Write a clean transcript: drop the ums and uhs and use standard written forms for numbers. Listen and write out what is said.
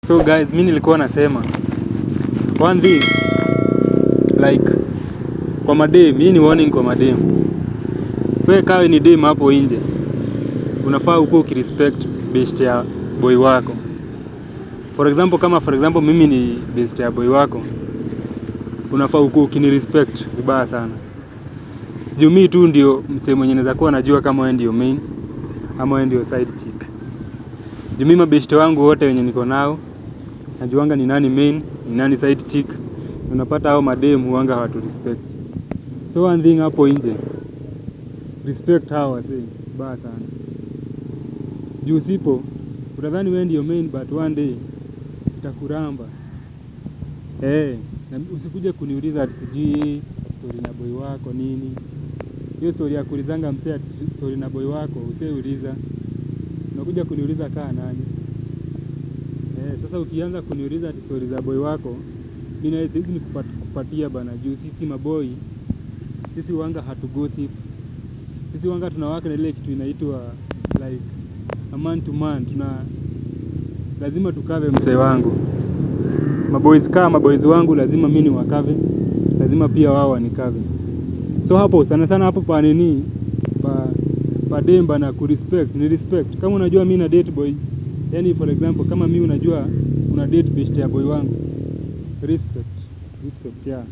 So guys, mimi nilikuwa nasema one thing like kwa madem, hii ni warning kwa madem. Wewe kawe ni dem hapo nje, unafaa uko ukirespect best ya boy wako. For example mimi ni best ya boy wako, unafaa uko ukinirespect vibaya sana. Juu mimi tu ndio msee mwenye naweza kuwa najua kama wewe ndio main ama wewe ndio side chick. Juu mimi mabest wangu wote wenye niko nao najuanga ni nani main, ni nani side chick. Unapata hao madem huanga hawatu respect. So one thing hapo nje, respect hao wasee baya sana. Juu sipo utadhani wewe ndio main but one day itakuramba. Na usikuje kuniuliza ati sijui story na boy wako nini. Hiyo story ya kuulizanga msee ati story na boy wako usiuliza. Unakuja kuniuliza kaa nani? Sasa ukianza kuniuliza ati story za boy wako, mimi na siwezi nikupatia bana. Juu sisi maboy, sisi huanga hatu gossip. Sisi huanga tunawaka na ile kitu inaitwa like a man to man. Lazima tukave msee wangu. Maboys wangu lazima mimi niwakave, lazima pia wao wanikave. So hapo sana hapo pa nini pa dem bana kurespect, ni respect. Kama unajua mimi na date boy, yani for example kama mimi unajua una date best ya boy wangu, respect yeah.